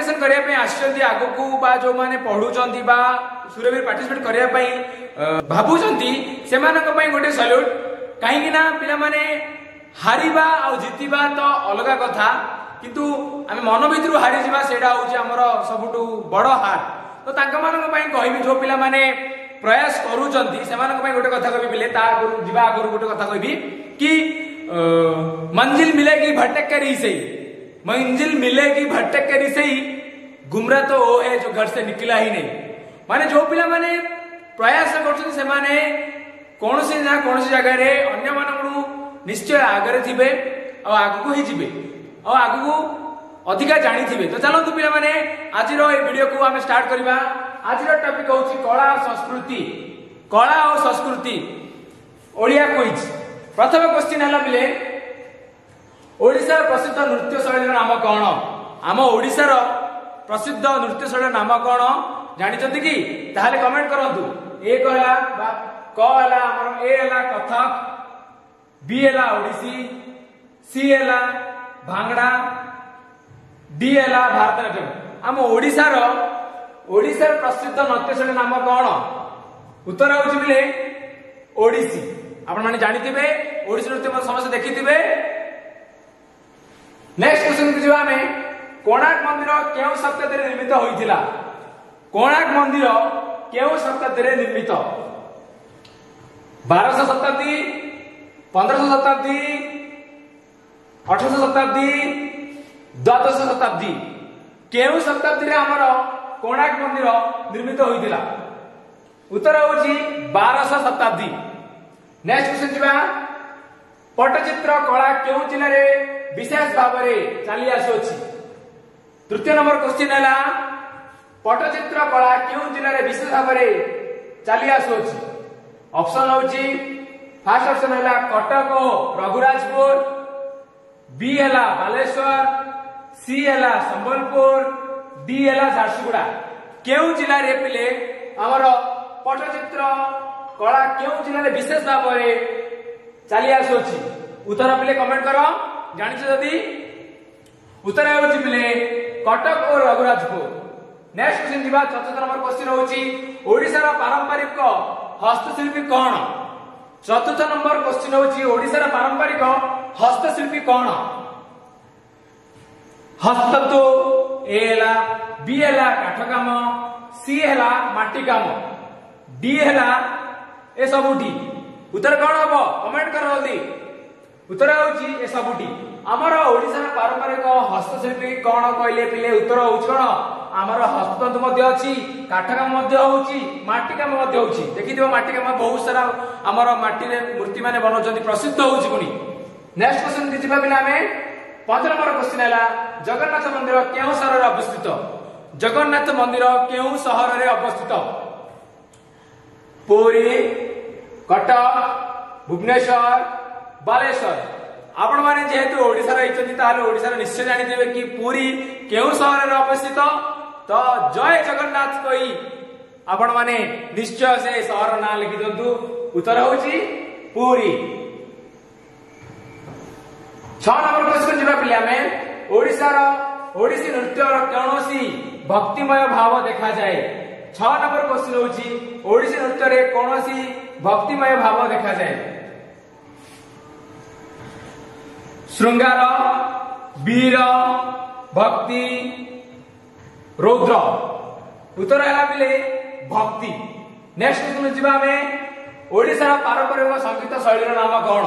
Competition करने आसुँच आगू बा जो मैंने पढ़ुंट बा सुरभि पार्टिसिपेट करने भावुंट से गोटे सल्यूट कहीं पिला माने हारिबा आ जितिबा तो अलग कथा किंतु आम मन भर हारी जावा सेटा हूँ आमर सबुठ बड़ हार तो कहबी जो पिला माने प्रयास करूँ गोटे कथा कह पिले जा आगु गोटे कथा कहबी कि मंजिल मिलेगी भटककर से मंजिल मिलेगी भटककर से गुमरा तो वो है जो घर से निकला ही नहीं माने जो पिला माने प्रयास कर कौन सी ना कौन सी जगह अन्य मानू निश्चय आगे थे आगू ही जीवे आगू अधिका जानी थे तो चलतु पिला माने आज वीडियो को आम स्टार्ट करवा। आज टॉपिक हूँ कला और संस्कृति ओडिया क्विज। प्रथम क्वेश्चन है पिले ओडिशा प्रसिद्ध नृत्य शैली नाम कौन? आम ओडिशार प्रसिद्ध नृत्य शैली नाम कौन जानते कि ताहले कमेंट करंतु। ए कहला क हला हमर ए हला कथक, बी हला ओडिसी, सी हला भांगड़ा, डी हला भारतनाट्यम। आम ओडिशार प्रसिद्ध नृत्य शैली नाम कौन? उत्तर होउछि बिले ओडिसी। आपण माने जानिथिबे ओडिसी नृत्य समस्त देखिथिबे। नेक्स्ट क्वेश्चन को जवाब में कोणार्क मंदिर केउ शताब्दी रे निर्मित होइथिला? कोणार्क मंदिर केउ शताब्दी रे निर्मित? 1200 शताब्दी, 1500 शताब्दी, 1800 शताब्दी, 12 शताब्दी केउ शताब्दी रे हमर कोणार्क मंदिर निर्मित होइथिला? उत्तर होउछि 1200 शताब्दी। नेक्स्ट क्वेश्चन जिबा पट्टचित्र कला केउ जिल्ला रे विशेष भाव में चली आसुछि? तृतीय नंबर क्वेश्चन है पट्टचित्र कला क्यों जिले में विशेष भाव में चली आसुछि? ऑप्शन होछि फर्स्ट ऑप्शन है कटक और रघुराजपुर, बी है बालेश्वर, सी है संबलपुर, डी है झारसुगुड़ा। क्यों जिले में पिले आमर पट्टचित्र कला क्यों जिले में विशेष भाव में चली आसुछि? उत्तर पिले कमेंट करो जानिछ जदि। उत्तर होछि पिले कटक और रघुराजपुर। नेक्स्ट क्वेश्चन दिबा। चतुर्थ नंबर क्वेश्चन होछि ओडिसा रा पारंपरिक हस्तशिल्पी कौन? चतुर्थ नंबर क्वेश्चन होछि ओडिसा रा पारंपरिक हस्तशिल्पी कौन? हस्त तो एला, बी एला काठ काम, सी एला माटी काम, डी एला ए सबुटी। उत्तर कौन हबो कमेंट करो जल्दी। उत्तर होछि ए सबुटी। आमर ओडिसा पारंपरिक हस्तशिल्पी कौन कहले पिले? उत्तर होछि कोन आमर हस्ततंतु मध्ये अछि, काठ काम मध्ये होछि, माटी काम मध्ये होछि। देखिदिबो माटी काम बहुत सारा आमर माटी रे मूर्ति माने बनौछन्ती प्रसिद्ध होछि पुनी। नेक्स्ट क्वेश्चन दिजिबा बिना हमें 5 नंबर क्वेश्चन हैला जगन्नाथ मंदिर केउ शहर रे अवस्थित? जगन्नाथ मंदिर केउ शहर रे अवस्थित? पुरी, कटक, भुवनेश्वर, बालेश्वर। आपण माने जेहेतु ओडिसा रहिचंती ताले ओडिसा निश्चय जानि देबे कि पुरी केउ शहर रे अवस्थित। तो जय जगन्नाथ कहि आपण माने निश्चय से शहर ना लिखि दंतु। उत्तर होछि पुरी। 6 नंबर क्वेश्चन जिबा पिले हमें ओडिसी नृत्य कौनसी भक्तिमय भाव देखा जाए? 6 नंबर क्वेश्चन होछि ओडिसी नृत्य रे कौनसी भक्तिमय भाव देखा जाए? श्रृंगार, वीर, भक्ति, रौद्र। उत्तर है पिले भक्ति। नेक्स्ट क्वेश्चन जिबा हमें ओडिसा पारंपरिक संगीत शैली नाम कौन?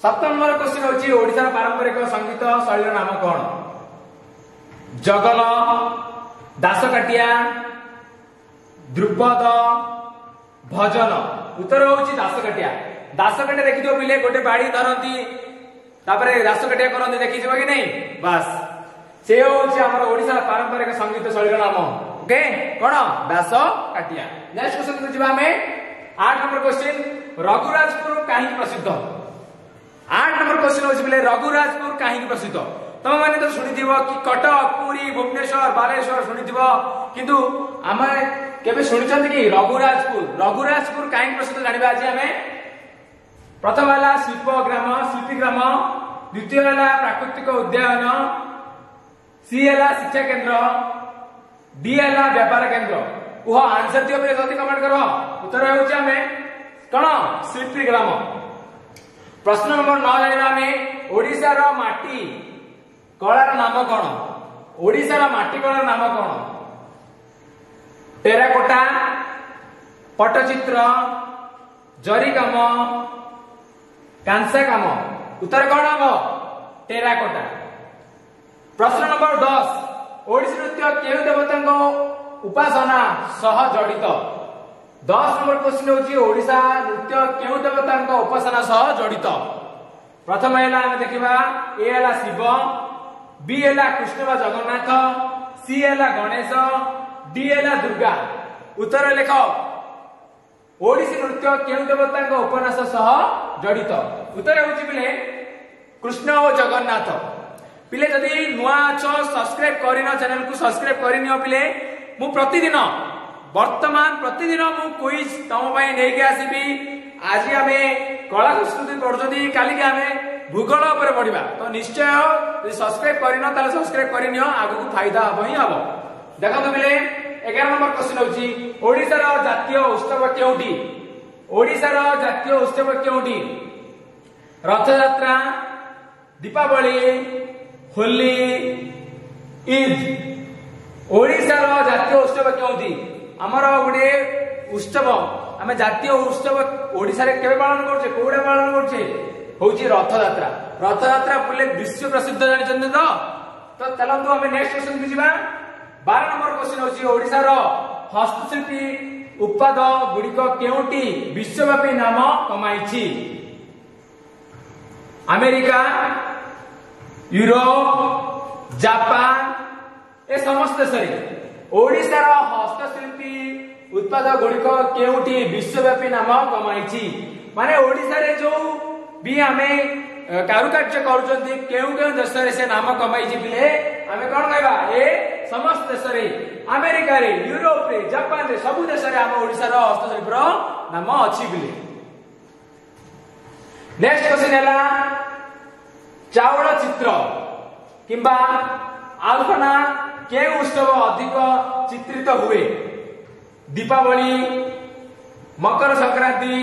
7 नंबर क्वेश्चन होछि ओडिसा पारंपरिक संगीत शैली नाम कौन? जगल, दासकाटिया, ध्रुपद, भजन। उत्तर होछि दासकाटिया। दासकाटिया देखिदियो पिले गोटे बाड़ी धरती तापरे दासकाटिया करंती देखिजिबो कि नहीं? बस से होछि हमर ओडिसा पारंपरिक संगीत शैली नाम। ओके कोन? दासकाटिया। नेक्स्ट क्वेश्चन को जिबा हमें 8 नंबर क्वेश्चन रघुराजपुर काहे प्रसिद्ध? 8 नंबर क्वेश्चन होछि पिले रघुराजपुर काहे प्रसिद्ध? तुम माने तो सुनिथिबो कि कटक, पुरी, भुवनेश्वर, बालेश्वर सुनिथिबो किंतु आमे केबे सुनिचंती कि रघुराजपुर काहे प्रसिद्ध जानिबा आज हमें। प्रथम है शिल्पग्राम, शिल्पीग्राम, द्वितीय है प्राकृतिक उद्यान, सी है शिक्षा केंद्र, डी है व्यापार केंद्र। कुह आंसर दियो पे जल्दी कमेंट करो। उत्तर होउची हमें कौन शिल्पी ग्राम। प्रश्न नंबर 9 जानिबा हमें ओडिसा रो माटी कलार नाम कौन? ओडिसा रो माटी कलार नाम कौन? टेराकोटा, पट्टचित्र, जरी काम, कांसा काम। उत्तर कौन हम? टेराकोटा। प्रश्न नंबर 10 ओडिसी नृत्य केउ देवता उपासना सह जड़ित? 10 नंबर क्वेश्चन होची ओडिसा नृत्य केउ देवता उपासना सह जड़ित? प्रथम हैला हम देखिबा ए हैला शिव, बी हैला कृष्ण व जगन्नाथ, सी हैला गणेश, डी हैला दुर्गा। उत्तर लेख ओडिसी नृत्य केउ देवता उपासना सह जड़ित? उत्तर होची पिले कृष्ण और जगन्नाथ। पिले जदि नुआ अछ सब्सक्राइब करिनो चैनल को सब्सक्राइब करिनियो पिले मु प्रतिदिन वर्तमान प्रतिदिन मु क्विज तम पई नै के आसीबी। आज हमें कला संस्कृति पढुछथि, काली के हमें भूगोल ऊपर पढिबा। तो निश्चय जदि सब्सक्राइब करिनो ताले सब्सक्राइब करिनियो, आगु को फायदा हबो ही हबो। देखो तो पिले 11 नंबर क्वेश्चन होची ओडिसा रो जातीय उत्सव केउठी? ओडिसा रो जातीय उत्सव केउठी? रथ यात्रा, दीपावली, होली, ईद। ओडिसा रो जातीय उत्सव केउठी? हमर गुडे उत्सव आमे जातीय उत्सव ओडिसा रे केबे पालन करछे, कोडे पालन करछे? होची रथ यात्रा। रथ यात्रा पुले विश्व प्रसिद्ध जानि चंदे तो चलंतु हमें नेक्स्ट क्वेश्चन को जिबा। 12 नंबर क्वेश्चन होची ओडिसा रो हस्तशिल्पी उत्पाद गुडिक केउटी विश्वव्यापी नाम कमाइछि? अमेरिका, यूरोप, जापान ए समस्त देश रे ओडिसा रो हस्तशिल्पी उत्पाद गुडिक केउटी विश्वव्यापी नाम कमाइछि? माने ओडिसा रे जो भी हमें कारुकार्य करूचंती केउ केउ देश रे से नाम कमाइछि पिले हमें कोन कहबा? ए समस्त देश रे, अमेरिका रे, यूरोप रे, जापान रे सब देश रे हम ओडिसा रो हस्तशिल्प रो नाम अछि पिले। नेक्स्ट क्वेश्चन हैला चावल चित्र किंबा आल्पना के उत्सव अधिक चित्रित हुए? दीपावली, मकर संक्रांति,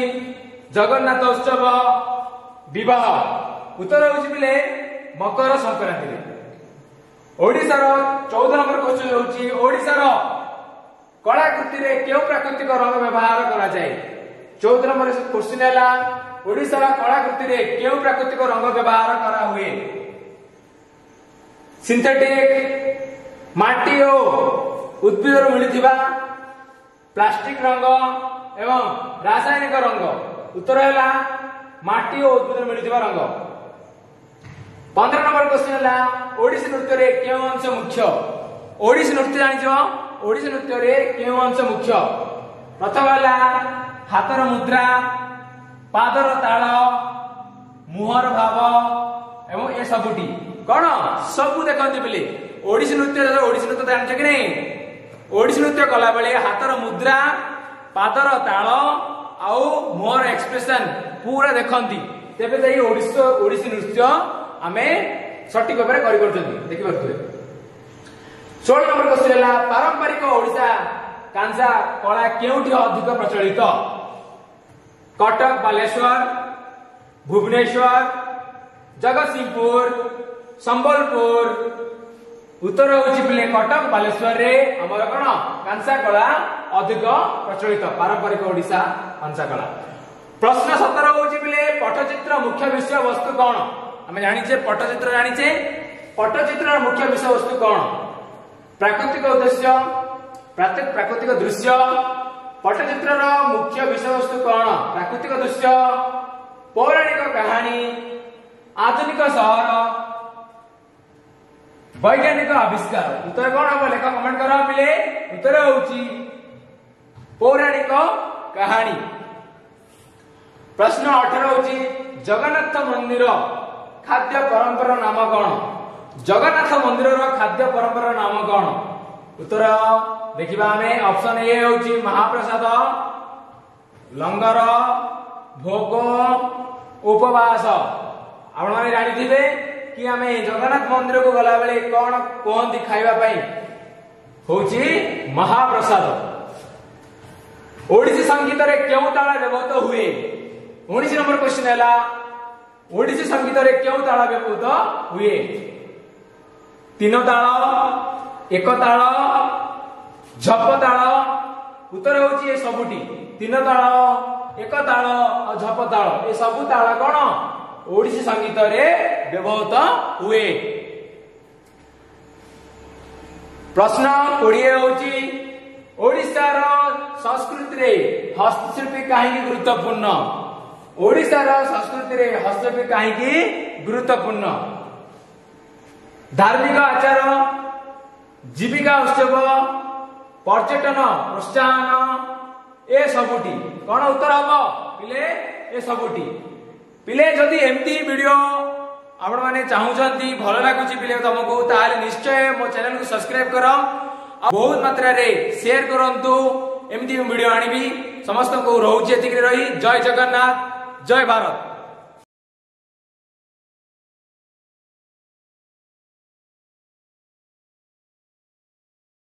जगन्नाथ उत्सव, विवाह। उत्तर होची पिले मकर संक्रांति रे। ओडिसा रो 14 नंबर क्वेश्चन होची ओडिसा रो कलाकृति रे केउ प्राकृतिक रंग व्यवहार करा जाय? 14 नंबर क्वेश्चन हैला ओडिसा रो कलाकृति रे केउ प्राकृतिक रंग व्यवहार करा हुए? सिंथेटिक, माटी और उद्भिद रो मिलिथिबा प्लास्टिक रंग एवं रासायनिक रंग। उत्तर हैला माटी और उद्भिद मिलिथिबा रंग। 15 नंबर क्वेश्चन हैला ओडिसी नृत्य रे केउ अंश मुख्य? ओडिसी नृत्य जानिछो ओडिसी नृत्य रे केउ अंश मुख्य? प्रथम हैला हातर मुद्रा, पादर ताल, मुहर भाव एवं ए सबुटी कौन सबु देखते पिले ओडिसी नृत्य जानिछ कि नहीं? ओडिसी नृत्य कला बेले हातर मुद्रा, पादर ताल आउ मुहर एक्सप्रेशन पूरा देखंती, तेबे जाई ओडिसी नृत्य आमे सटीक भाबरे करि परछंती देखि परथुवे। 16 नंबर क्वेश्चन हैला पारंपरिक ओडिसा कांसा कला केउठी अधिक प्रचलित? कटक, बालेश्वर, भुवनेश्वर, जगतसिंहपुर, संबलपुर। उत्तर होची पिले कटक, बालेश्वर रे हमर कोन कांसा कला अधिक प्रचलित पारंपरिक ओडिसा कांसा कला। प्रश्न 17 होची पिले पट्टचित्र मुख्य विषय वस्तु कोन? हमें जानिछे पट्टचित्र जानिछे पट्टचित्र मुख्य विषय वस्तु कोन? प्राकृतिक उद्देश्य, प्राकृतिक दृश्य। पट्टचित्र मुख्य विषय वस्तु कोन? प्राकृतिक दृश्य, पौराणिक कहानी, आधुनिक शहर, वैज्ञानिक आविष्कार। उत्तर कोन हम लेखा कमेंट करा पिले। उत्तर होची पौराणिक कहानी। प्रश्न 18 होची जगन्नाथ मंदिर खाद्य परंपरा नाम कोन? जगन्नाथ मंदिर रो खाद्य परंपरा नाम कोन? उत्तर देखिबा हमें ऑप्शन ए होची महाप्रसाद, लंगर, भोग, उपवास। आपण माने जानिथिबे कि आम जगन्नाथ मंदिर को गला बेले कौन कहती खाइबा पई होची महाप्रसाद। ओडिसी संगीत रे क्यों ताला व्यवहृत हुए? 19 नंबर क्वेश्चन हैला ओडिसी संगीत रे क्यों ताला व्यवहृत हुए? 3 ताल, 1 ताल, झप ताल। उत्तर होची ए सबुटी 3 ताल, 1 ताल और झप ताल। ए सबु ताल कोन ओडिसी संगीत रे व्यवहृत हुए। प्रश्न 20 होची ओडिशार संस्कृति रे हस्तशिल्प काहेकि गुरुत्वपूर्ण? ओडिशार संस्कृति रे हस्तशिल्प काहेकि गुरुत्वपूर्ण? धार्मिक आचार, जीविका उत्सव, पर्यटन प्रोत्साहन ए सबुटी कौन उत्तर हम पिले? ए सबुटी पिले जदि एमती वीडियो आपण माने चाहूछंती भल लागुची पिले तुमको ताले निश्चय मो चैनल को सब्सक्राइब करो, बहुत मात्रा रे शेयर करंतु। एमती वीडियो आनिबी समस्त को रहउची एतिक रही। जय जगन्नाथ, जय भारत।